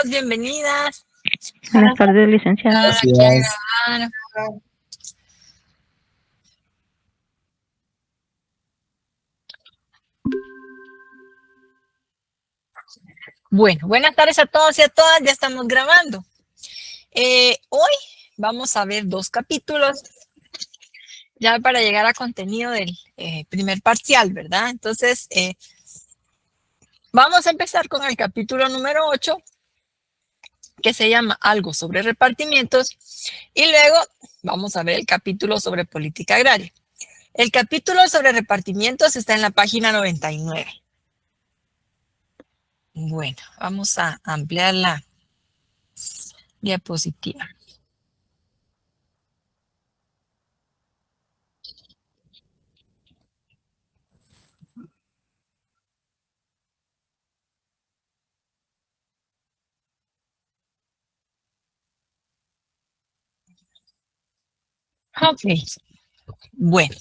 bienvenidas. Buenas tardes, licenciada. Bueno, buenas tardes a todos y a todas, ya estamos grabando. Hoy vamos a ver 2 capítulos ya para llegar a contenido del primer parcial, ¿verdad? Entonces, vamos a empezar con el capítulo número 8, que se llama Algo sobre repartimientos, y luego vamos a ver el capítulo sobre política agraria. El capítulo sobre repartimientos está en la página 99. Bueno, vamos a ampliar la diapositiva. Ok, bueno.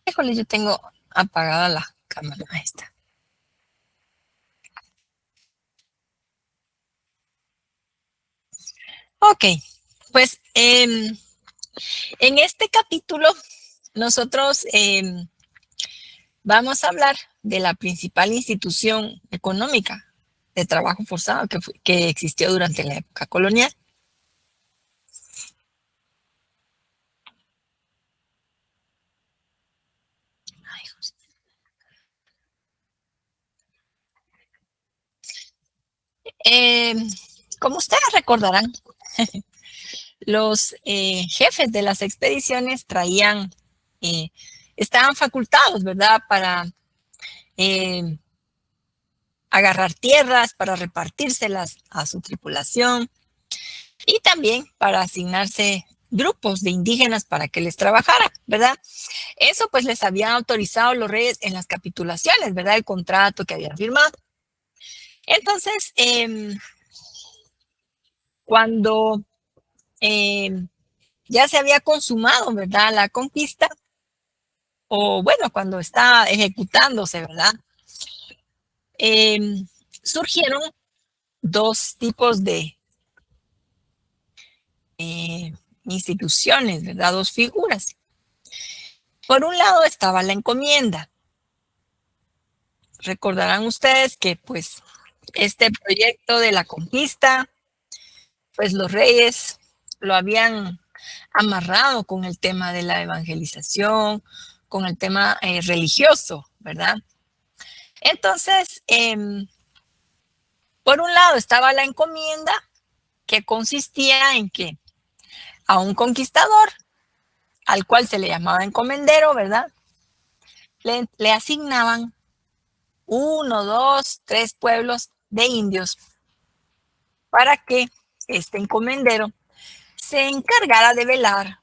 Híjole, yo tengo apagada la cámara esta. Ok, pues en este capítulo nosotros vamos a hablar de la principal institución económica de trabajo forzado que existió durante la época colonial. Como ustedes recordarán, los jefes de las expediciones estaban facultados, ¿verdad?, para agarrar tierras, para repartírselas a su tripulación y también para asignarse grupos de indígenas para que les trabajaran, ¿verdad? Eso pues les habían autorizado los reyes en las capitulaciones, ¿verdad? El contrato que habían firmado. Entonces, cuando ya se había consumado, ¿verdad?, la conquista, o bueno, cuando está ejecutándose, ¿verdad?, surgieron 2 tipos de instituciones, ¿verdad?, 2 figuras. Por un lado estaba la encomienda. Recordarán ustedes que pues este proyecto de la conquista, pues los reyes lo habían amarrado con el tema de la evangelización, con el tema religioso, ¿verdad? Entonces, por un lado estaba la encomienda, que consistía en que a un conquistador, al cual se le llamaba encomendero, ¿verdad?, le asignaban 1, 2, 3 pueblos de indios para que este encomendero se encargara de velar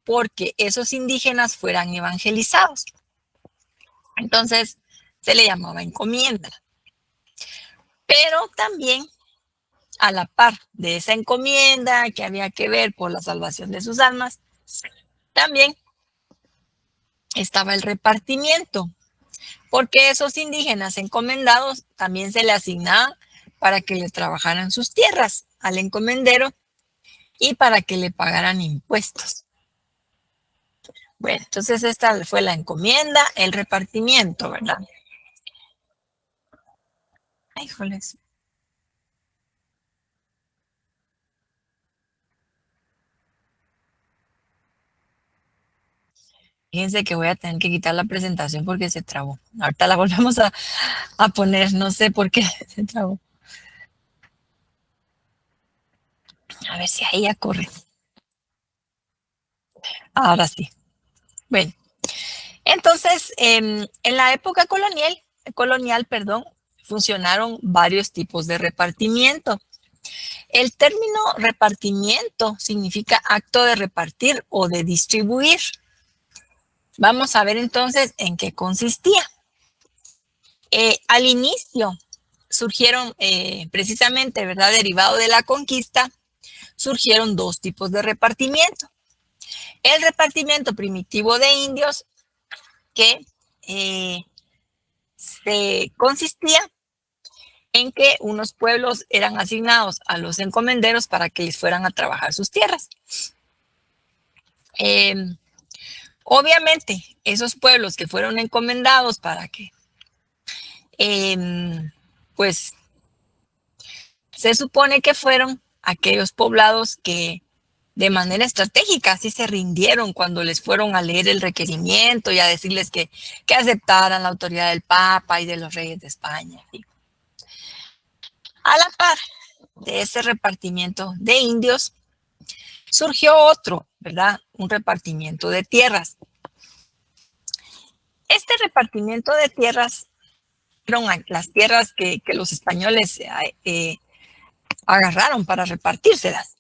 porque esos indígenas fueran evangelizados. Entonces se le llamaba encomienda. Pero también, a la par de esa encomienda que había que ver por la salvación de sus almas, también estaba el repartimiento, porque esos indígenas encomendados también se le asignaban para que le trabajaran sus tierras al encomendero y para que le pagaran impuestos. Bueno, entonces esta fue la encomienda, el repartimiento, ¿verdad? Ay, joles. Fíjense que voy a tener que quitar la presentación porque se trabó. Ahorita la volvemos a poner, no sé por qué se trabó. A ver si ahí ya corre. Ahora sí. Bueno, entonces, en la época colonial, funcionaron varios tipos de repartimiento. El término repartimiento significa acto de repartir o de distribuir. Vamos a ver entonces en qué consistía. Al inicio surgieron precisamente, ¿verdad?, derivado de la conquista, surgieron 2 tipos de repartimiento. El repartimiento primitivo de indios, que consistía en que unos pueblos eran asignados a los encomenderos para que les fueran a trabajar sus tierras. Obviamente, esos pueblos que fueron encomendados para que, pues, se supone que fueron aquellos poblados que de manera estratégica sí se rindieron cuando les fueron a leer el requerimiento y a decirles que aceptaran la autoridad del Papa y de los reyes de España. ¿Sí? A la par de ese repartimiento de indios, surgió otro, ¿verdad? Un repartimiento de tierras. Este repartimiento de tierras fueron las tierras que los españoles agarraron para repartírselas.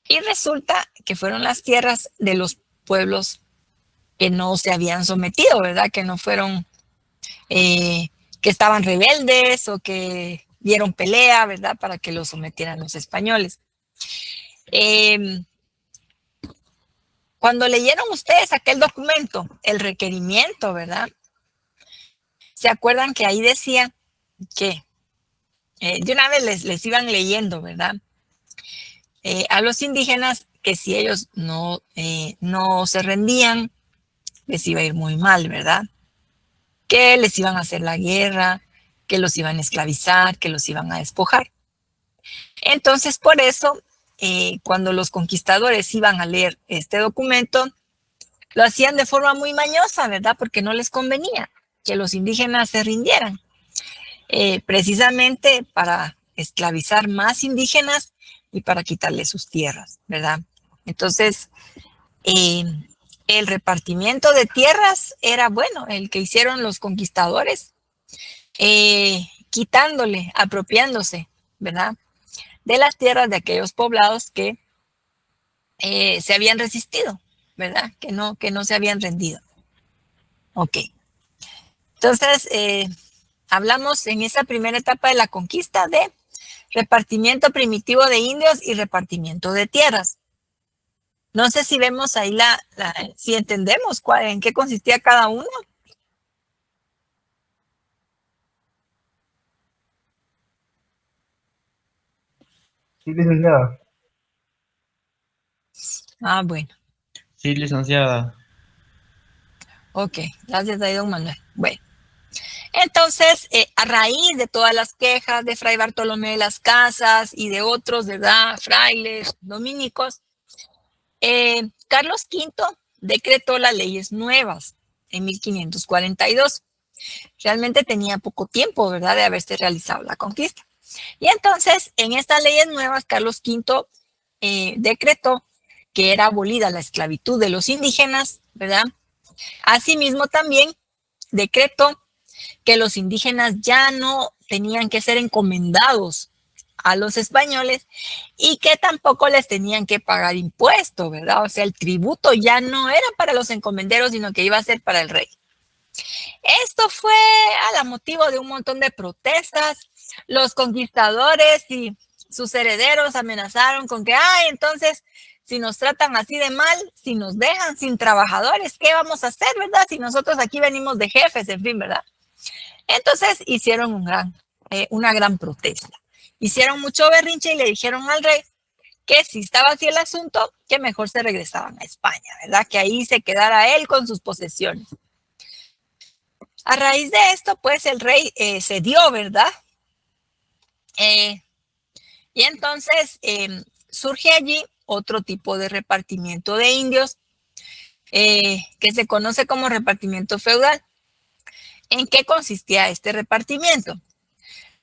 Y resulta que fueron las tierras de los pueblos que no se habían sometido, ¿verdad? Que no fueron, que estaban rebeldes o que dieron pelea, ¿verdad? Para que los sometieran los españoles. Cuando leyeron ustedes aquel documento, el requerimiento, ¿verdad? ¿Se acuerdan que ahí decía que de una vez les iban leyendo, ¿verdad? A los indígenas que si ellos no se rendían, les iba a ir muy mal, ¿verdad? Que les iban a hacer la guerra, que los iban a esclavizar, que los iban a despojar. Entonces, por eso, cuando los conquistadores iban a leer este documento, lo hacían de forma muy mañosa, ¿verdad? Porque no les convenía que los indígenas se rindieran. Precisamente para esclavizar más indígenas y para quitarles sus tierras, ¿verdad? Entonces, el repartimiento de tierras era bueno, el que hicieron los conquistadores, quitándole, apropiándose, ¿verdad? De las tierras de aquellos poblados que se habían resistido, ¿verdad? Que no se habían rendido. Ok. Entonces, hablamos en esa primera etapa de la conquista de repartimiento primitivo de indios y repartimiento de tierras. No sé si vemos ahí si entendemos en qué consistía cada uno. Sí, licenciada. Ah, bueno. Sí, licenciada. Ok, gracias a don Manuel. Bueno, entonces, a raíz de todas las quejas de Fray Bartolomé de las Casas y de otros, ¿verdad? Frailes, dominicos, Carlos V decretó las leyes nuevas en 1542. Realmente tenía poco tiempo, ¿verdad?, de haberse realizado la conquista. Y entonces, en estas leyes nuevas, Carlos V decretó que era abolida la esclavitud de los indígenas, ¿verdad? Asimismo, también decretó que los indígenas ya no tenían que ser encomendados a los españoles y que tampoco les tenían que pagar impuestos, ¿verdad? O sea, el tributo ya no era para los encomenderos, sino que iba a ser para el rey. Esto fue a motivo de un montón de protestas. Los conquistadores y sus herederos amenazaron con que, entonces, si nos tratan así de mal, si nos dejan sin trabajadores, ¿qué vamos a hacer, verdad? Si nosotros aquí venimos de jefes, en fin, ¿verdad? Entonces hicieron una gran protesta. Hicieron mucho berrinche y le dijeron al rey que si estaba así el asunto, que mejor se regresaban a España, ¿verdad? Que ahí se quedara él con sus posesiones. A raíz de esto, pues el rey cedió, ¿verdad? Y entonces surge allí otro tipo de repartimiento de indios que se conoce como repartimiento feudal. ¿En qué consistía este repartimiento?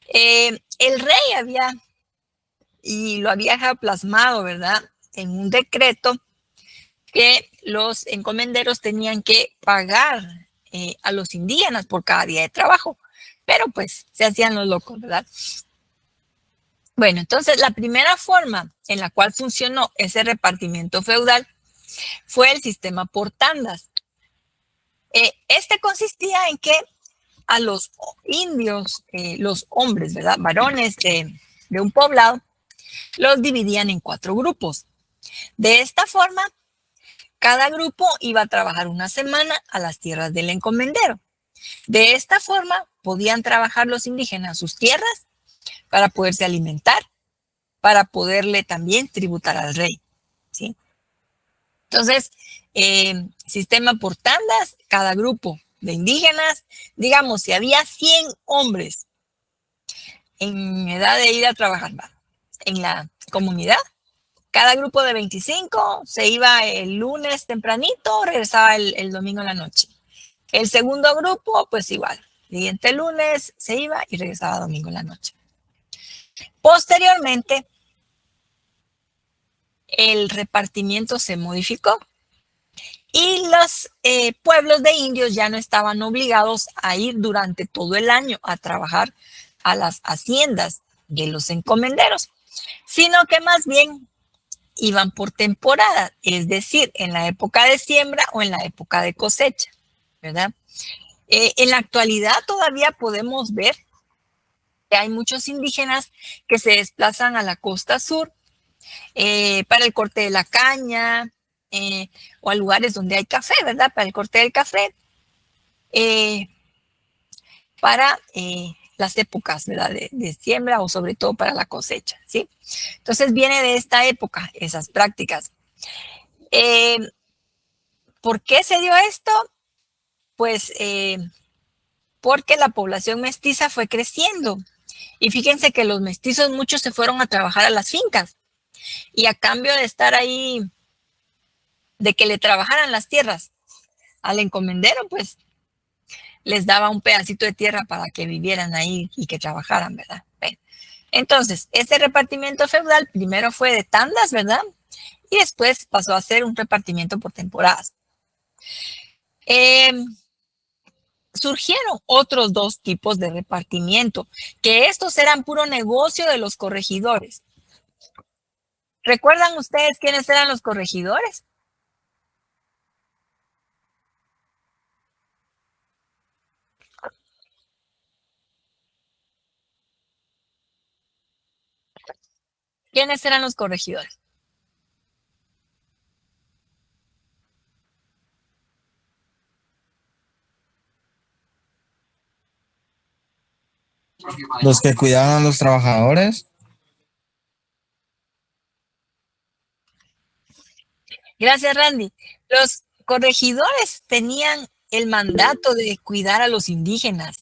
El rey lo había plasmado, ¿verdad?, en un decreto que los encomenderos tenían que pagar a los indígenas por cada día de trabajo, pero pues se hacían los locos, ¿verdad? Bueno, entonces la primera forma en la cual funcionó ese repartimiento feudal fue el sistema por tandas. Este consistía en que a los indios, los hombres, ¿verdad?, varones de un poblado, los dividían en 4 grupos. De esta forma, cada grupo iba a trabajar una semana a las tierras del encomendero. De esta forma podían trabajar los indígenas sus tierras para poderse alimentar, para poderle también tributar al rey, ¿sí? Entonces, sistema por tandas, cada grupo de indígenas, digamos, si había 100 hombres en edad de ir a trabajar en la comunidad, cada grupo de 25 se iba el lunes tempranito, regresaba el domingo en la noche. El segundo grupo, pues igual, siguiente lunes se iba y regresaba domingo en la noche. Posteriormente, el repartimiento se modificó y los pueblos de indios ya no estaban obligados a ir durante todo el año a trabajar a las haciendas de los encomenderos, sino que más bien iban por temporada, es decir, en la época de siembra o en la época de cosecha, ¿verdad? En la actualidad todavía podemos ver que hay muchos indígenas que se desplazan a la costa sur para el corte de la caña o a lugares donde hay café, ¿verdad? Para el corte del café, para las épocas, ¿verdad? De siembra o sobre todo para la cosecha, ¿sí? Entonces viene de esta época esas prácticas. ¿Por qué se dio esto? Pues porque la población mestiza fue creciendo. Y fíjense que los mestizos muchos se fueron a trabajar a las fincas. Y a cambio de estar ahí, de que le trabajaran las tierras al encomendero, pues les daba un pedacito de tierra para que vivieran ahí y que trabajaran, ¿verdad? Bueno, entonces, ese repartimiento feudal primero fue de tandas, ¿verdad? Y después pasó a ser un repartimiento por temporadas. Surgieron otros dos tipos de repartimiento, que estos eran puro negocio de los corregidores. ¿Recuerdan ustedes quiénes eran los corregidores? ¿Quiénes eran los corregidores? Los que cuidaban a los trabajadores. Gracias, Randy. Los corregidores tenían el mandato de cuidar a los indígenas,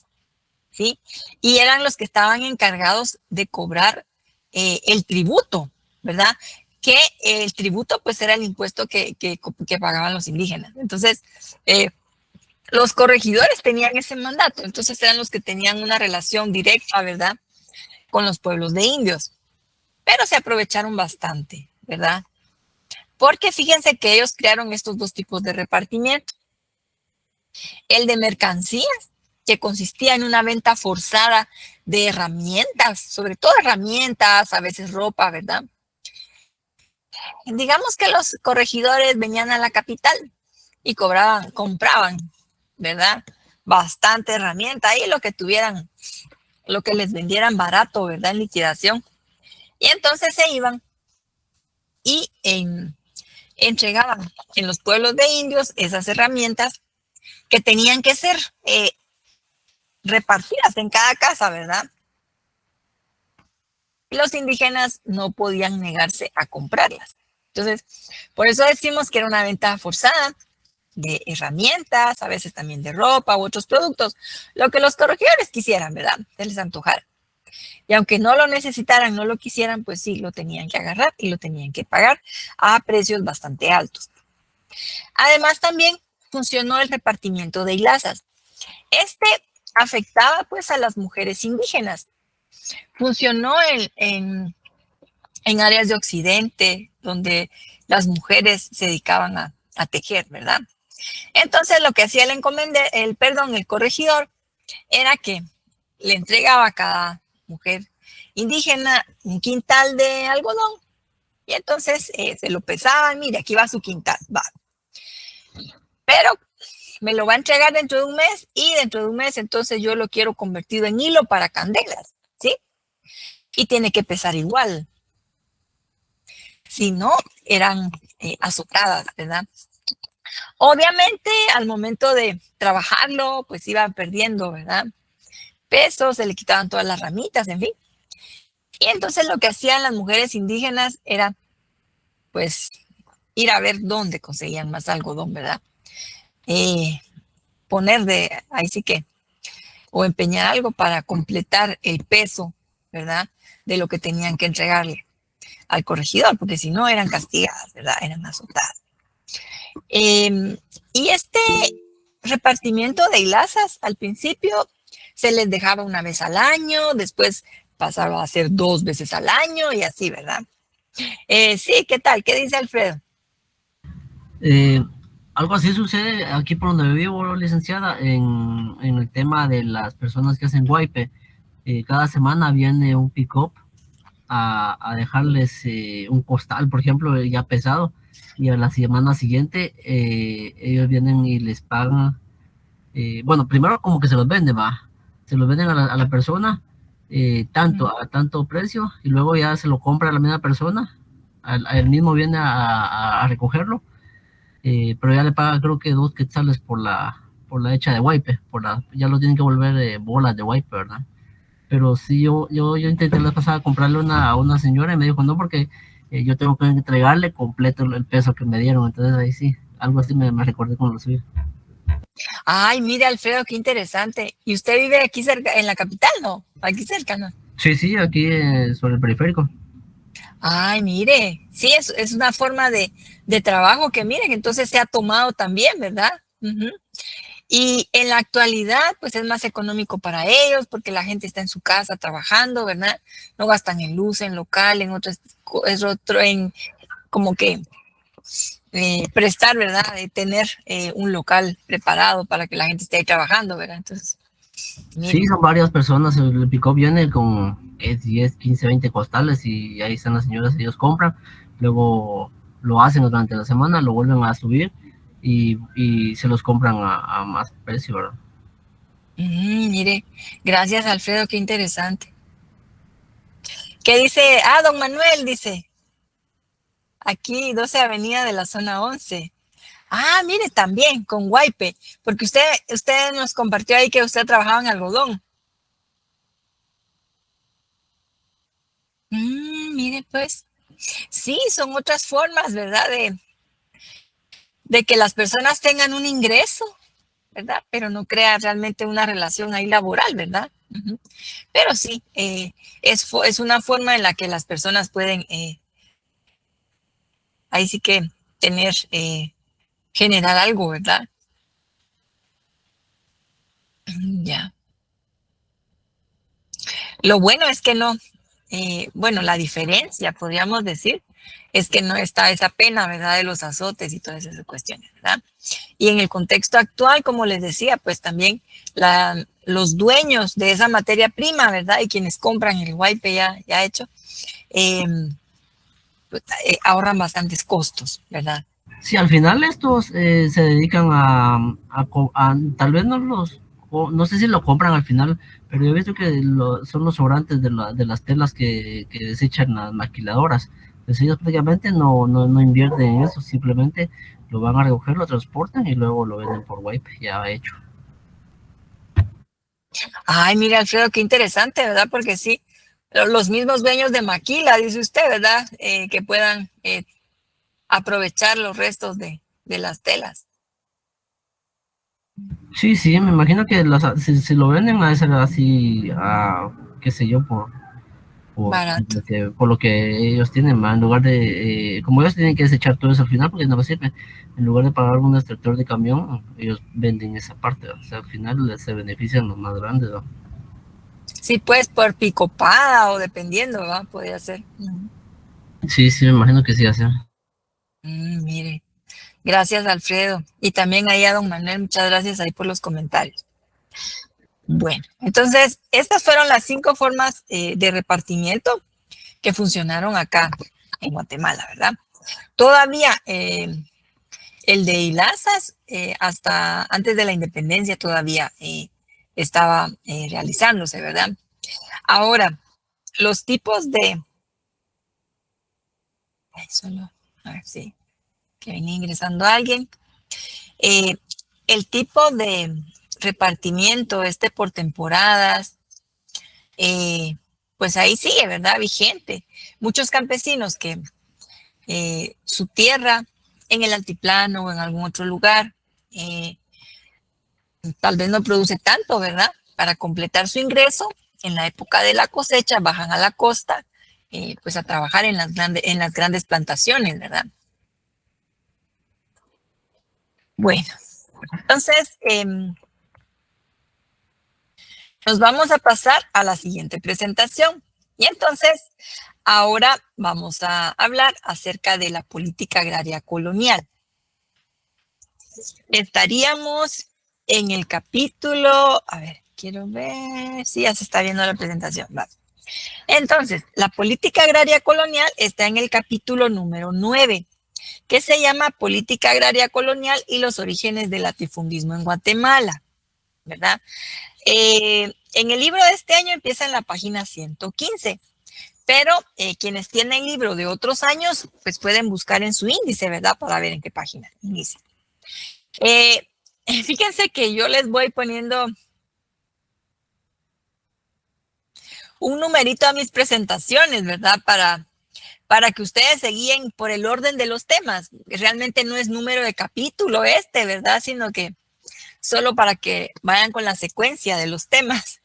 ¿sí? Y eran los que estaban encargados de cobrar el tributo, ¿verdad? Que el tributo, pues, era el impuesto que pagaban los indígenas. Entonces, los corregidores tenían ese mandato. Entonces, eran los que tenían una relación directa, ¿verdad? Con los pueblos de indios. Pero se aprovecharon bastante, ¿verdad? Porque fíjense que ellos crearon estos dos tipos de repartimiento. El de mercancías, que consistía en una venta forzada de herramientas, sobre todo herramientas, a veces ropa, ¿verdad? Digamos que los corregidores venían a la capital y compraban, ¿verdad? Bastante herramienta ahí, lo que tuvieran, lo que les vendieran barato, ¿verdad? En liquidación. Y entonces se iban y entregaban en los pueblos de indios esas herramientas que tenían que ser repartidas en cada casa, ¿verdad? Y los indígenas no podían negarse a comprarlas. Entonces, por eso decimos que era una venta forzada de herramientas, a veces también de ropa u otros productos, lo que los corregidores quisieran, ¿verdad? Se les antojara. Y aunque no lo necesitaran, no lo quisieran, pues sí, lo tenían que agarrar y lo tenían que pagar a precios bastante altos. Además, también funcionó el repartimiento de hilazas. Este afectaba pues a las mujeres indígenas. Funcionó en áreas de Occidente, donde las mujeres se dedicaban a tejer, ¿verdad? Entonces lo que hacía el corregidor, era que le entregaba a cada mujer indígena un quintal de algodón y entonces se lo pesaban, mire, aquí va su quintal, va. Pero me lo va a entregar dentro de un mes y dentro de un mes entonces yo lo quiero convertido en hilo para candelas, ¿sí? Y tiene que pesar igual. Si no, eran azotadas, ¿verdad? Obviamente, al momento de trabajarlo, pues iban perdiendo, ¿verdad? Peso, se le quitaban todas las ramitas, en fin. Y entonces lo que hacían las mujeres indígenas era, pues, ir a ver dónde conseguían más algodón, ¿verdad? Poner ahí sí que, o empeñar algo para completar el peso, ¿verdad? De lo que tenían que entregarle al corregidor, porque si no eran castigadas, ¿verdad? Eran azotadas. Y este repartimiento de hilazas al principio se les dejaba una vez al año, después pasaba a ser 2 veces al año y así, ¿verdad? Sí, ¿qué tal? ¿Qué dice Alfredo? Algo así sucede aquí por donde vivo, licenciada, en el tema de las personas que hacen wipe. Cada semana viene un pick-up a dejarles un costal, por ejemplo, ya pesado, y a la semana siguiente ellos vienen y les pagan. Bueno, primero como que se los venden, va, se los venden a la persona a tanto precio, y luego ya se lo compra a la misma persona, el mismo viene a recogerlo, pero ya le paga creo que 2 quetzales por la hecha de wipe, ya lo tienen que volver bolas de wipe, ¿verdad? Pero sí, yo intenté la pasada comprarle a una señora y me dijo no, porque yo tengo que entregarle completo el peso que me dieron. Entonces ahí sí, algo así me recordé con lo suyo. Ay, mire, Alfredo, qué interesante. ¿Y usted vive aquí cerca, en la capital, no? Aquí cerca, ¿no? Sí, sí, aquí sobre el periférico. Ay, mire, sí, es una forma de trabajo que miren, entonces se ha tomado también, ¿verdad? Y en la actualidad, pues es más económico para ellos porque la gente está en su casa trabajando, ¿verdad? No gastan en luz, en local, en en como que prestar, ¿verdad? De tener un local preparado para que la gente esté ahí trabajando, ¿verdad? Entonces, sí, son varias personas. El pick-up viene con 10, 15, 20 costales y ahí están las señoras, ellos compran, luego lo hacen durante la semana, lo vuelven a subir y se los compran a más precio, ¿verdad? mire, gracias Alfredo, qué interesante. ¿Qué dice? Ah, don Manuel dice, aquí 12 Avenida de la zona 11. Ah, mire, también con Guaype, porque usted nos compartió ahí que usted trabajaba en algodón. Mire, pues, sí, son otras formas, ¿verdad? De que las personas tengan un ingreso, ¿verdad? Pero no crea realmente una relación ahí laboral, ¿verdad? Pero sí, es una forma en la que las personas pueden, ahí sí que tener, generar algo, ¿verdad? Ya. Lo bueno es que no, bueno, la diferencia, podríamos decir, es que no está esa pena, ¿verdad? De los azotes y todas esas cuestiones, ¿verdad? Y en el contexto actual, como les decía, pues también los dueños de esa materia prima, ¿verdad? Y quienes compran el wipe ya hecho, pues, ahorran bastantes costos, ¿verdad? Sí, al final estos se dedican tal vez no sé si lo compran al final, pero yo he visto que son los sobrantes de las telas que desechan las maquiladoras. Entonces ellos prácticamente no invierten en eso, simplemente lo van a recoger, lo transportan y luego lo venden por wipe ya hecho. Ay, mira, Alfredo, qué interesante, ¿verdad? Porque sí, los mismos dueños de maquila, dice usted, ¿verdad? Que puedan aprovechar los restos de las telas. Sí, sí, me imagino que si lo venden a ser así, qué sé yo, Barato. por lo que ellos tienen, ¿va? En lugar de, como ellos tienen que desechar todo eso al final, porque no les sirve, en lugar de pagar un extractor de camión, ellos venden esa parte, ¿va? O sea, al final se benefician los más grandes, ¿va? Sí, pues por picopada o dependiendo, ¿verdad? Podría ser. Sí, sí, me imagino que sí hacen. Mire, gracias Alfredo. Y también ahí a don Manuel, muchas gracias ahí por los comentarios. Bueno, entonces, estas fueron las 5 formas de repartimiento que funcionaron acá en Guatemala, ¿verdad? Todavía el de hilazas, hasta antes de la independencia todavía estaba realizándose, ¿verdad? Ahora, los tipos de... Ay, solo, a ver si que venía ingresando alguien. El tipo de repartimiento por temporadas, pues ahí sigue, ¿verdad? Vigente. Muchos campesinos que su tierra en el altiplano o en algún otro lugar tal vez no produce tanto, ¿verdad? Para completar su ingreso, en la época de la cosecha bajan a la costa, pues a trabajar en las grandes plantaciones, ¿verdad? Bueno, entonces nos vamos a pasar a la siguiente presentación. Y entonces, ahora vamos a hablar acerca de la política agraria colonial. Estaríamos en el capítulo, a ver, quiero ver, sí, ya se está viendo la presentación. Va. Entonces, la política agraria colonial está en el capítulo número 9, que se llama Política Agraria Colonial y los orígenes del latifundismo en Guatemala, ¿verdad? En el libro de este año empieza en la página 115, pero quienes tienen libro de otros años, pues pueden buscar en su índice, ¿verdad? Para ver en qué página inicia. Fíjense que yo les voy poniendo un numerito a mis presentaciones, ¿verdad? Para que ustedes se guíen por el orden de los temas. Realmente no es número de capítulo ¿verdad? Sino que solo para que vayan con la secuencia de los temas.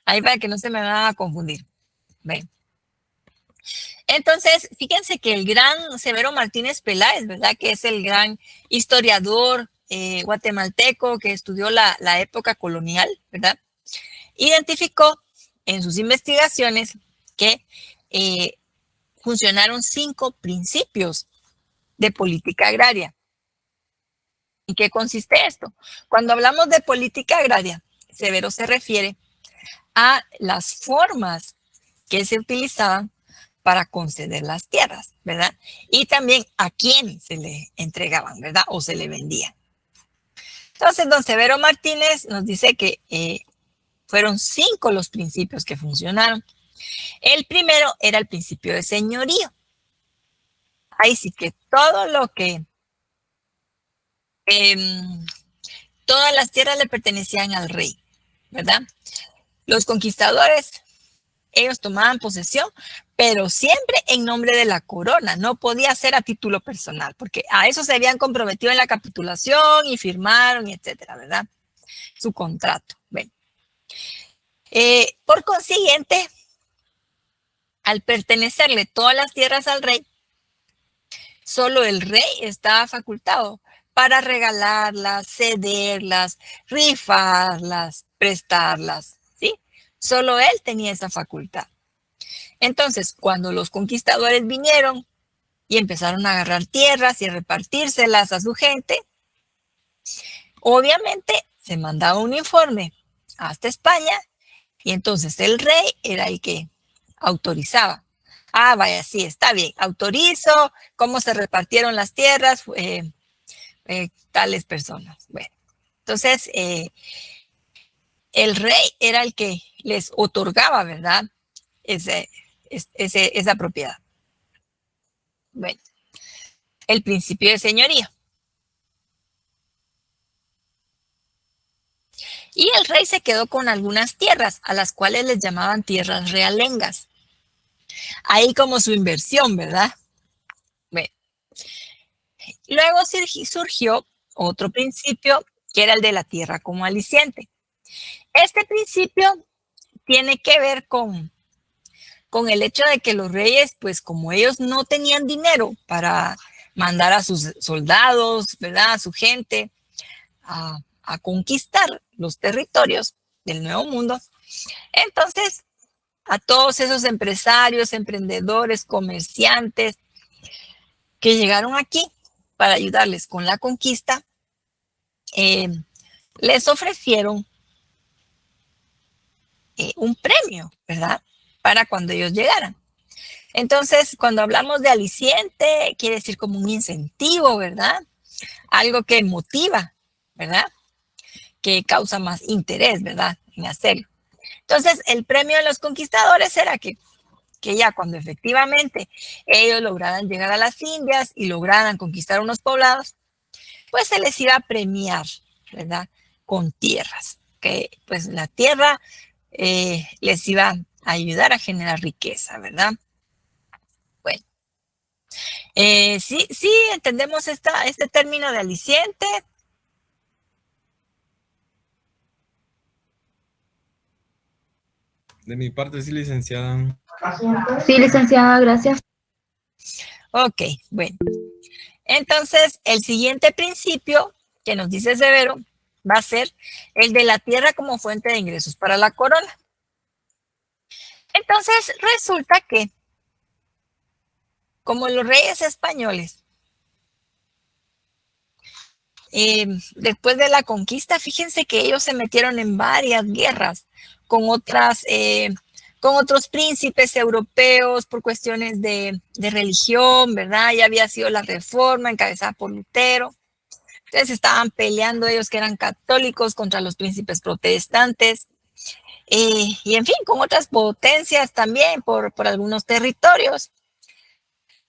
Ahí para que no se me van a confundir. Ven. Entonces, fíjense que el gran Severo Martínez Peláez, ¿verdad? Que es el gran historiador guatemalteco que estudió la época colonial, ¿verdad? Identificó en sus investigaciones que funcionaron 5 principios de política agraria. ¿En qué consiste esto? Cuando hablamos de política agraria, Severo se refiere a las formas que se utilizaban para conceder las tierras, ¿verdad? Y también a quién se le entregaban, ¿verdad? O se le vendían. Entonces, don Severo Martínez nos dice que fueron 5 los principios que funcionaron. El primero era el principio de señorío. Ahí sí que todo lo que todas las tierras le pertenecían al rey, ¿verdad? Los conquistadores, ellos tomaban posesión, pero siempre en nombre de la corona, no podía ser a título personal, porque a eso se habían comprometido en la capitulación y firmaron, y etcétera, ¿verdad? Su contrato. Bueno. Por consiguiente, al pertenecerle todas las tierras al rey, solo el rey estaba facultado para regalarlas, cederlas, rifarlas, prestarlas, ¿sí? Solo él tenía esa facultad. Entonces, cuando los conquistadores vinieron y empezaron a agarrar tierras y a repartírselas a su gente, obviamente se mandaba un informe hasta España y entonces el rey era el que autorizaba. Ah, vaya, sí, está bien, autorizo cómo se repartieron las tierras, tales personas. Bueno, entonces el rey era el que les otorgaba, ¿verdad? Esa propiedad. Bueno, el principio de señorío. Y el rey se quedó con algunas tierras, a las cuales les llamaban tierras realengas. Ahí como su inversión, ¿verdad? Bueno. Luego surgió otro principio, que era el de la tierra como aliciente. Este principio tiene que ver con el hecho de que los reyes, pues como ellos no tenían dinero para mandar a sus soldados, ¿verdad? A su gente a conquistar los territorios del Nuevo Mundo. Entonces, a todos esos empresarios, emprendedores, comerciantes que llegaron aquí para ayudarles con la conquista, les ofrecieron un premio, ¿verdad? Para cuando ellos llegaran. Entonces, cuando hablamos de aliciente, quiere decir como un incentivo, ¿verdad? Algo que motiva, ¿verdad? Que causa más interés, ¿verdad? En hacerlo. Entonces, el premio de los conquistadores era que ya cuando efectivamente ellos lograran llegar a las Indias y lograran conquistar unos poblados, pues se les iba a premiar, ¿verdad? Con tierras, que pues la tierra les iba a ayudar a generar riqueza, ¿verdad? Bueno, sí, entendemos este término de aliciente. De mi parte, sí, licenciada. Sí, licenciada, gracias. Ok, bueno. Entonces, el siguiente principio que nos dice Severo va a ser el de la tierra como fuente de ingresos para la corona. Entonces, resulta que, como los reyes españoles, después de la conquista, fíjense que ellos se metieron en varias guerras con otros príncipes europeos por cuestiones de religión, ¿verdad? Ya había sido la reforma encabezada por Lutero. Entonces estaban peleando ellos que eran católicos contra los príncipes protestantes. Y en fin, con otras potencias también por algunos territorios.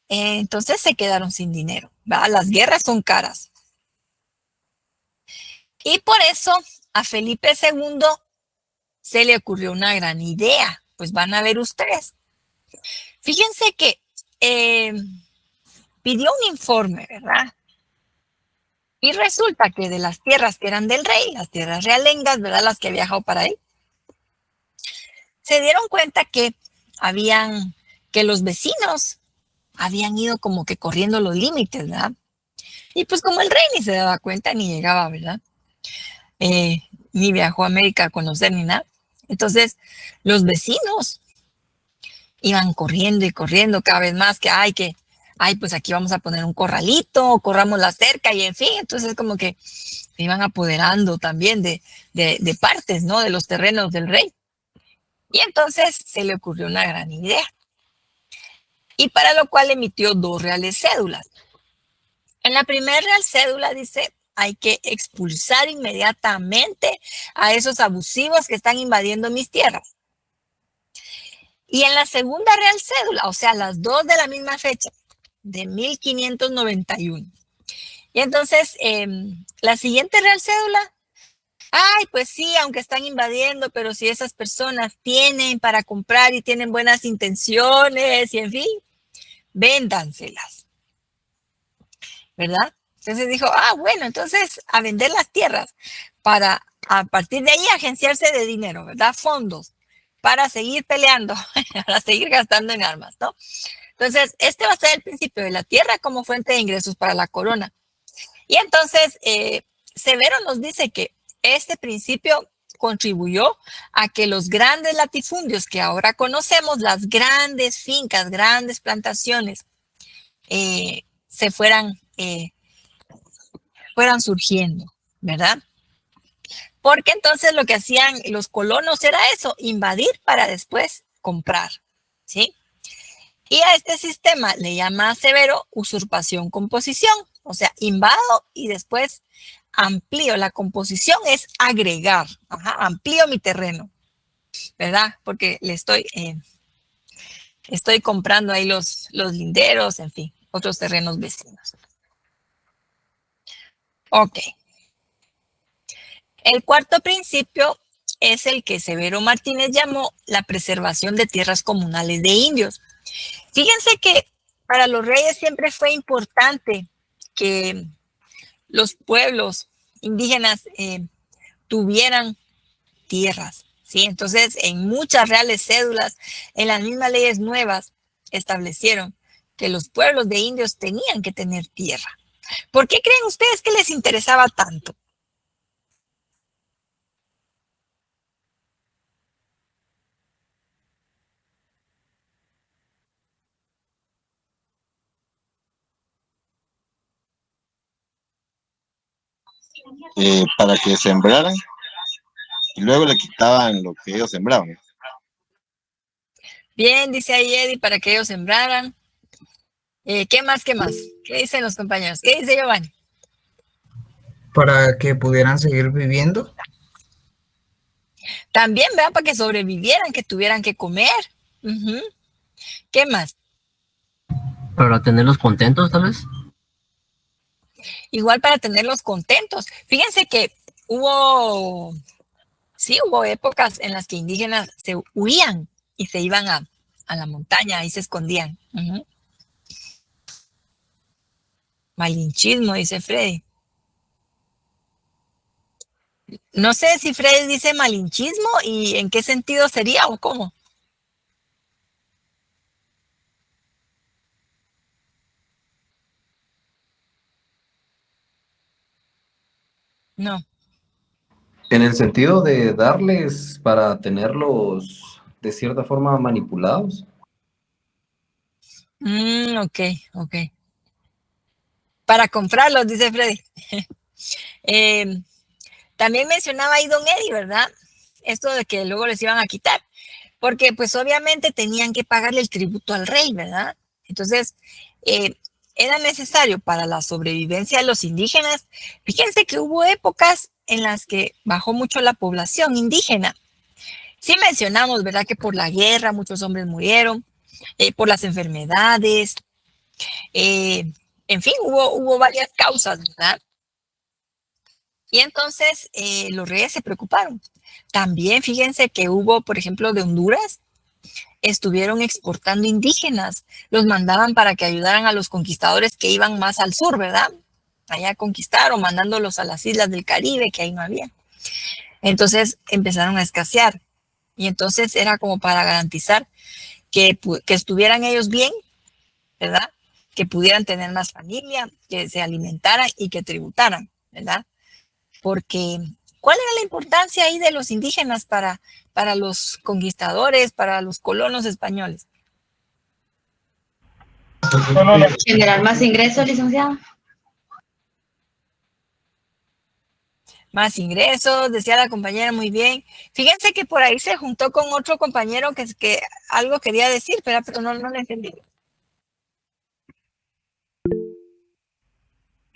Entonces se quedaron sin dinero, ¿verdad? Las guerras son caras. Y por eso a Felipe II se le ocurrió una gran idea. Pues van a ver ustedes. Fíjense que pidió un informe, ¿verdad? Y resulta que de las tierras que eran del rey, las tierras realengas, ¿verdad? Las que viajó para él, se dieron cuenta que los vecinos habían ido como que corriendo los límites, ¿verdad? Y pues como el rey ni se daba cuenta ni llegaba, ¿verdad? Ni viajó a América a conocer ni nada. Entonces, los vecinos iban corriendo y corriendo cada vez más pues aquí vamos a poner un corralito, corramos la cerca y en fin, entonces como que se iban apoderando también de partes, ¿no? De los terrenos del rey. Y entonces se le ocurrió una gran idea. Y para lo cual emitió 2 reales cédulas. En la primera real cédula dice, hay que expulsar inmediatamente a esos abusivos que están invadiendo mis tierras. Y en la segunda real cédula, o sea, las 2 de la misma fecha, de 1591. Y entonces, la siguiente real cédula, pues sí, aunque están invadiendo, pero si esas personas tienen para comprar y tienen buenas intenciones y en fin, véndanselas, ¿verdad? Entonces dijo, bueno, entonces a vender las tierras para a partir de ahí agenciarse de dinero, ¿verdad? Fondos para seguir peleando, para seguir gastando en armas, ¿no? Entonces, este va a ser el principio de la tierra como fuente de ingresos para la corona. Y entonces, Severo nos dice que este principio contribuyó a que los grandes latifundios que ahora conocemos, las grandes fincas, grandes plantaciones, se fueran surgiendo, ¿verdad? Porque entonces lo que hacían los colonos era eso, invadir para después comprar, ¿sí? Y a este sistema le llama Severo usurpación composición, o sea, invado y después amplío. La composición es agregar, amplío mi terreno, ¿verdad? Porque le estoy comprando ahí los linderos, en fin, otros terrenos vecinos. Ok. El cuarto principio es el que Severo Martínez llamó la preservación de tierras comunales de indios. Fíjense que para los reyes siempre fue importante que los pueblos indígenas tuvieran tierras, ¿sí? Entonces, en muchas reales cédulas, en las mismas leyes nuevas, establecieron que los pueblos de indios tenían que tener tierra. ¿Por qué creen ustedes que les interesaba tanto? Para que sembraran y luego le quitaban lo que ellos sembraban. Bien, dice ahí Eddie, para que ellos sembraran. ¿Qué más? ¿Qué dicen los compañeros? ¿Qué dice Giovanni? Para que pudieran seguir viviendo. También, ¿verdad? Para que sobrevivieran, que tuvieran que comer. ¿Qué más? Para tenerlos contentos, tal vez. igual para tenerlos contentos. Fíjense que hubo épocas en las que indígenas se huían y se iban a la montaña, ahí se escondían. Malinchismo, dice Freddy. No sé si Freddy dice malinchismo y en qué sentido sería o cómo. No. En el sentido de darles para tenerlos de cierta forma manipulados. Ok. Para comprarlos, dice Freddy. También mencionaba ahí don Eddie, ¿verdad? Esto de que luego les iban a quitar, porque pues obviamente tenían que pagarle el tributo al rey, ¿verdad? Entonces, era necesario para la sobrevivencia de los indígenas. Fíjense que hubo épocas en las que bajó mucho la población indígena. Sí mencionamos, ¿verdad? Que por la guerra muchos hombres murieron, por las enfermedades, en fin, hubo varias causas, ¿verdad? Y entonces los reyes se preocuparon. También fíjense que hubo, por ejemplo, de Honduras, estuvieron exportando indígenas, los mandaban para que ayudaran a los conquistadores que iban más al sur, ¿verdad? Allá a conquistar o mandándolos a las islas del Caribe, que ahí no había. Entonces empezaron a escasear. Y entonces era como para garantizar que estuvieran ellos bien, ¿verdad? Que pudieran tener más familia, que se alimentaran y que tributaran, ¿verdad? Porque, ¿cuál era la importancia ahí de los indígenas para los conquistadores, para los colonos españoles? Generar más ingresos, licenciada. Más ingresos, decía la compañera muy bien. Fíjense que por ahí se juntó con otro compañero que algo quería decir, pero no lo entendí.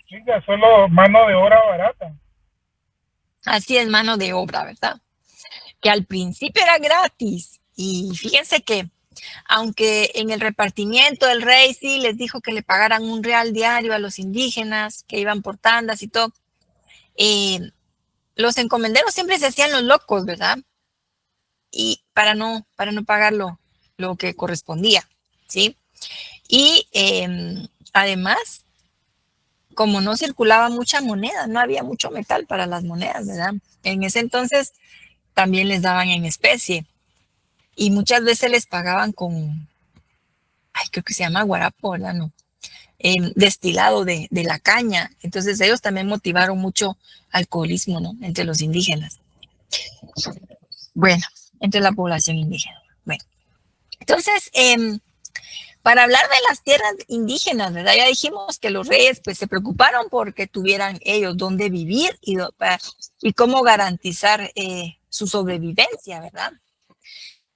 Chica, solo mano de obra barata. Así es, mano de obra, ¿verdad? Que al principio era gratis. Y fíjense que, aunque en el repartimiento el rey sí les dijo que le pagaran un real diario a los indígenas que iban por tandas y todo, los encomenderos siempre se hacían los locos, ¿verdad? Y para no pagar lo que correspondía, ¿sí? Y además, como no circulaba mucha moneda, no había mucho metal para las monedas, ¿verdad? En ese entonces también les daban en especie y muchas veces les pagaban con, creo que se llama guarapo, ¿verdad? No, destilado de la caña. Entonces ellos también motivaron mucho alcoholismo, ¿no? Entre los indígenas. Bueno, entre la población indígena. Bueno, entonces, para hablar de las tierras indígenas, ¿verdad? Ya dijimos que los reyes pues se preocuparon porque tuvieran ellos dónde vivir y cómo garantizar su sobrevivencia, ¿verdad?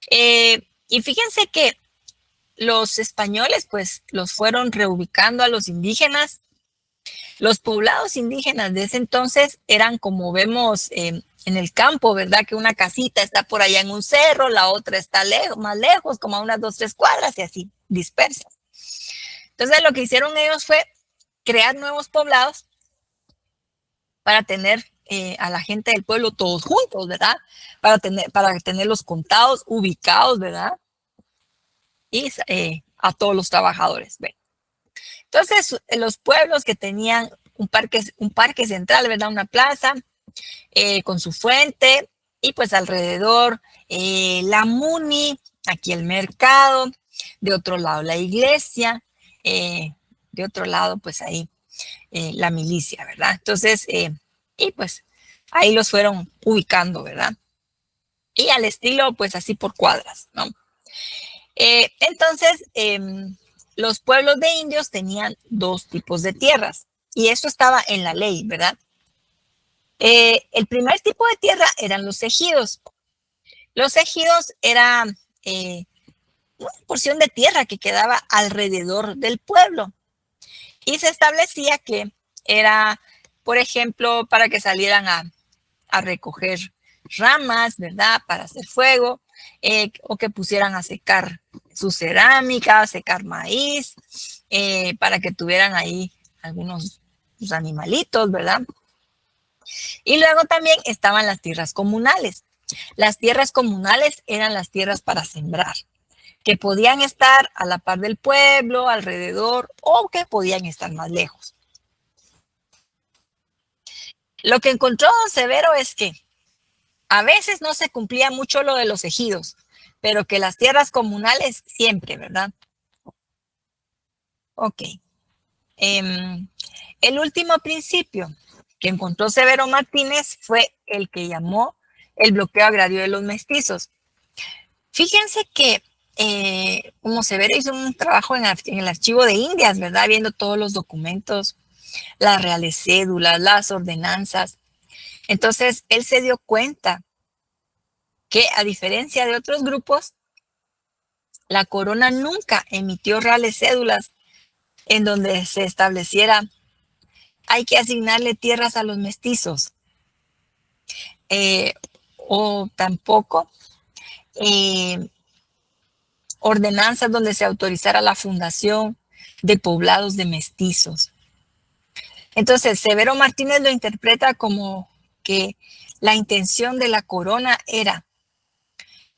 Y fíjense que los españoles pues los fueron reubicando a los indígenas. Los poblados indígenas de ese entonces eran como vemos en el campo, ¿verdad? Que una casita está por allá en un cerro, la otra está más lejos, como a unas 2, 3 cuadras y así, dispersas. Entonces lo que hicieron ellos fue crear nuevos poblados para tener a la gente del pueblo todos juntos, ¿verdad? Para tenerlos contados, ubicados, ¿verdad? Y a todos los trabajadores. ¿Ven? Entonces, los pueblos que tenían un parque central, ¿verdad? Una plaza con su fuente y pues alrededor la Muni, aquí el mercado, de otro lado la iglesia, de otro lado pues ahí la milicia, ¿verdad? Entonces, y pues ahí los fueron ubicando, ¿verdad? Y al estilo pues así por cuadras, ¿no? Entonces, los pueblos de indios tenían 2 tipos de tierras y eso estaba en la ley, ¿verdad? El primer tipo de tierra eran los ejidos. Los ejidos eran una porción de tierra que quedaba alrededor del pueblo y se establecía que era, por ejemplo, para que salieran a recoger ramas, ¿verdad? Para hacer fuego, o que pusieran a secar su cerámica, a secar maíz, para que tuvieran ahí algunos sus animalitos, ¿verdad? Y luego también estaban las tierras comunales. Las tierras comunales eran las tierras para sembrar, que podían estar a la par del pueblo, alrededor, o que podían estar más lejos. Lo que encontró don Severo es que a veces no se cumplía mucho lo de los ejidos, pero que las tierras comunales siempre, ¿verdad? Ok. El último principio que encontró Severo Martínez fue el que llamó el bloqueo agrario de los mestizos. Fíjense que como Severo hizo un trabajo en el archivo de Indias, ¿verdad? Viendo todos los documentos, las reales cédulas, las ordenanzas. Entonces, él se dio cuenta que, a diferencia de otros grupos, la corona nunca emitió reales cédulas en donde se estableciera hay que asignarle tierras a los mestizos. O tampoco ordenanzas donde se autorizara la fundación de poblados de mestizos. Entonces, Severo Martínez lo interpreta como que la intención de la corona era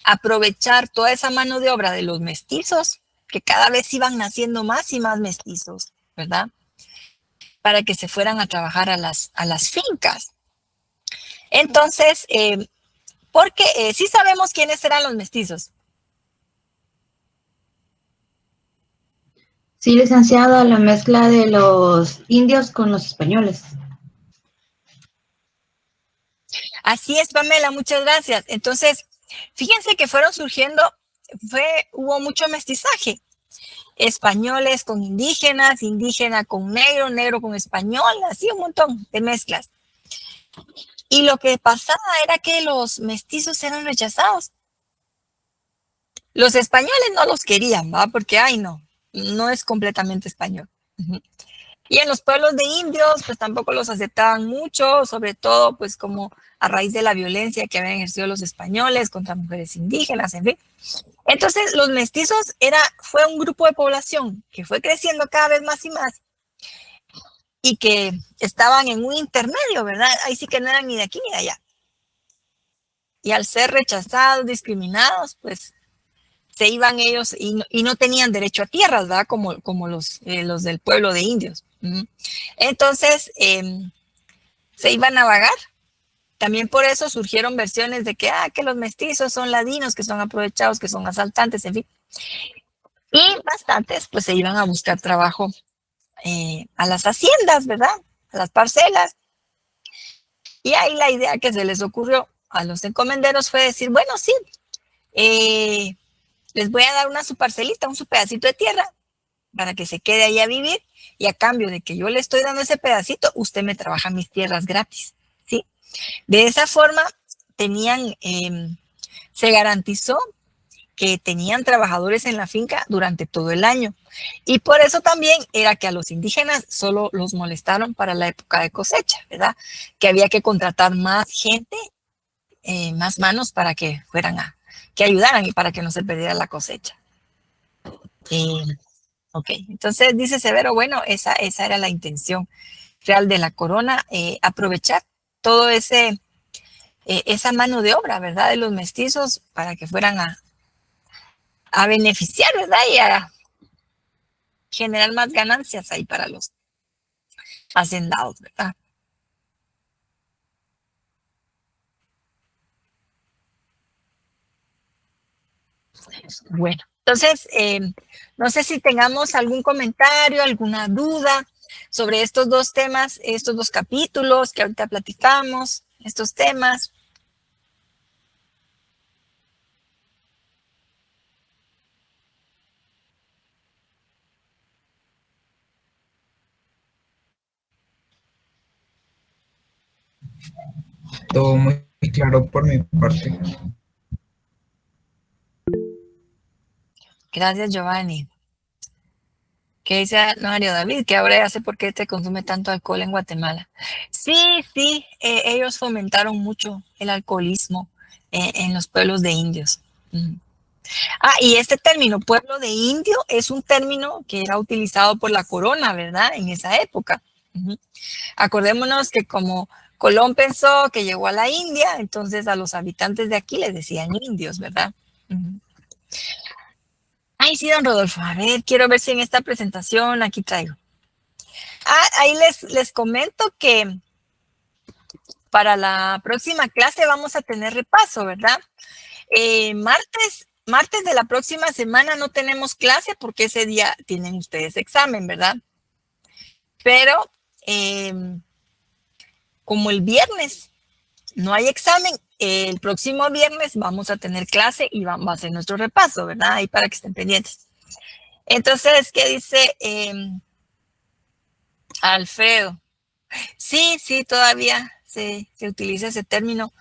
aprovechar toda esa mano de obra de los mestizos, que cada vez iban naciendo más y más mestizos, ¿verdad? Para que se fueran a trabajar a las fincas. Entonces, porque sí sabemos quiénes eran los mestizos. Sí, licenciada, la mezcla de los indios con los españoles. Así es, Pamela, muchas gracias. Entonces, fíjense que fueron surgiendo, hubo mucho mestizaje. Españoles con indígenas, indígena con negro, negro con español, así un montón de mezclas. Y lo que pasaba era que los mestizos eran rechazados. Los españoles no los querían, ¿va? Porque, ay, no es completamente español. Y en los pueblos de indios, pues tampoco los aceptaban mucho, sobre todo, pues como a raíz de la violencia que habían ejercido los españoles contra mujeres indígenas, en fin. Entonces, los mestizos fue un grupo de población que fue creciendo cada vez más y más y que estaban en un intermedio, ¿verdad? Ahí sí que no eran ni de aquí ni de allá. Y al ser rechazados, discriminados, pues se iban ellos y no tenían derecho a tierras, ¿verdad? Como los del pueblo de indios. Entonces, se iban a vagar. También por eso surgieron versiones de que los mestizos son ladinos, que son aprovechados, que son asaltantes, en fin. Y bastantes, pues, se iban a buscar trabajo a las haciendas, ¿verdad? A las parcelas. Y ahí la idea que se les ocurrió a los encomenderos fue decir, bueno, sí, les voy a dar su parcelita, su pedacito de tierra, para que se quede ahí a vivir, y a cambio de que yo le estoy dando ese pedacito, usted me trabaja mis tierras gratis, ¿sí? De esa forma se garantizó que tenían trabajadores en la finca durante todo el año. Y por eso también era que a los indígenas solo los molestaron para la época de cosecha, ¿verdad? Que había que contratar más gente, más manos para que que ayudaran y para que no se perdiera la cosecha. Ok, entonces dice Severo, bueno, esa era la intención real de la corona, aprovechar todo esa mano de obra, ¿verdad? De los mestizos para que fueran a beneficiar, ¿verdad? Y a generar más ganancias ahí para los hacendados, ¿verdad? Bueno, entonces, no sé si tengamos algún comentario, alguna duda sobre estos dos temas, estos dos capítulos que ahorita platicamos, estos temas. Todo muy claro por mi parte. Gracias, Giovanni. ¿Qué dice Mario David? ¿Qué ahora hace por qué te consume tanto alcohol en Guatemala? Sí, ellos fomentaron mucho el alcoholismo en los pueblos de indios. Y este término, pueblo de indio, es un término que era utilizado por la corona, ¿verdad? En esa época. Ujú. Acordémonos que como Colón pensó que llegó a la India, entonces a los habitantes de aquí les decían indios, ¿verdad? Ujú. Ay, sí, don Rodolfo, a ver, quiero ver si en esta presentación aquí traigo. Ahí les comento que para la próxima clase vamos a tener repaso, ¿verdad? Martes de la próxima semana no tenemos clase porque ese día tienen ustedes examen, ¿verdad? Pero como el viernes no hay examen, el próximo viernes vamos a tener clase y vamos a hacer nuestro repaso, ¿verdad? Ahí para que estén pendientes. Entonces, ¿qué dice Alfredo? Sí, todavía se utiliza ese término.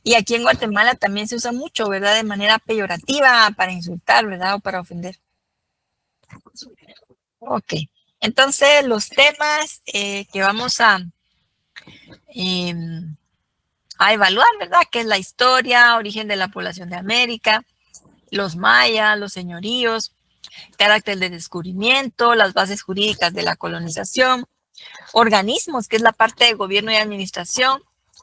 Y aquí en Guatemala también se usa mucho, ¿verdad? De manera peyorativa para insultar, ¿verdad? O para ofender. Ok. Entonces, los temas que vamos a evaluar, ¿verdad? Que es la historia, origen de la población de América, los mayas, los señoríos, carácter de descubrimiento, las bases jurídicas de la colonización, organismos, que es la parte de gobierno y administración,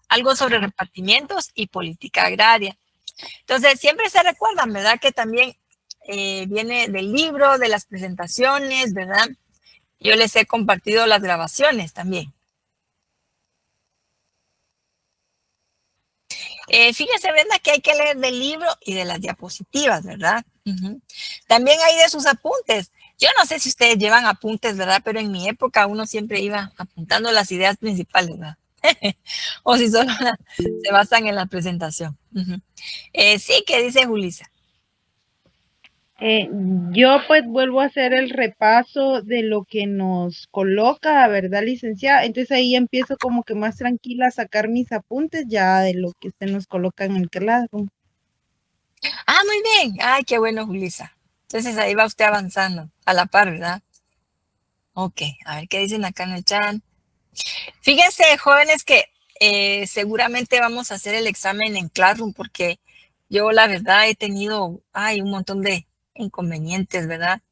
algo sobre repartimientos y política agraria. Entonces, siempre se recuerdan, ¿verdad? Que también viene del libro, de las presentaciones, ¿verdad? Yo les he compartido las grabaciones también. Fíjese, Brenda, que hay que leer del libro y de las diapositivas, ¿verdad? Uh-huh. También hay de sus apuntes. Yo no sé si ustedes llevan apuntes, ¿verdad? Pero en mi época uno siempre iba apuntando las ideas principales, ¿verdad? O si solo se basan en la presentación. Uh-huh. Sí, ¿qué dice Julissa? Yo pues vuelvo a hacer el repaso de lo que nos coloca, ¿verdad, licenciada? Entonces ahí empiezo como que más tranquila a sacar mis apuntes ya de lo que usted nos coloca en el Classroom. Ah, muy bien. Ay, qué bueno, Julissa. Entonces ahí va usted avanzando a la par, ¿verdad? Ok, a ver qué dicen acá en el chat. Fíjense, jóvenes, que seguramente vamos a hacer el examen en Classroom porque yo la verdad he tenido un montón de inconvenientes, ¿verdad?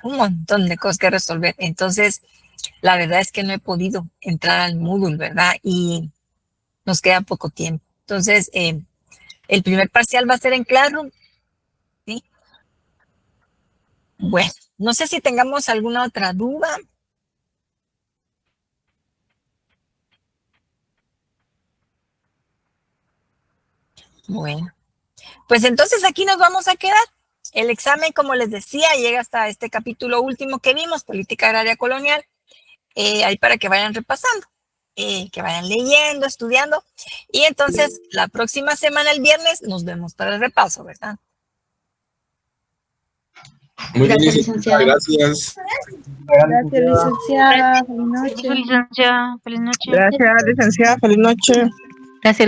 Un montón de cosas que resolver. Entonces, la verdad es que no he podido entrar al Moodle, ¿verdad? Y nos queda poco tiempo. Entonces, el primer parcial va a ser en Classroom, ¿sí? Bueno, no sé si tengamos alguna otra duda. Bueno, pues entonces aquí nos vamos a quedar. El examen, como les decía, llega hasta este capítulo último que vimos, Política Agraria Colonial, ahí para que vayan repasando, que vayan leyendo, estudiando. Y entonces, la próxima semana, el viernes, nos vemos para el repaso, ¿verdad? Muy bien, Gracias, licenciada. licenciada. Gracias. Gracias, licenciada. Feliz noche. Licenciada, feliz noche. Gracias, licenciada. Feliz noche. Gracias,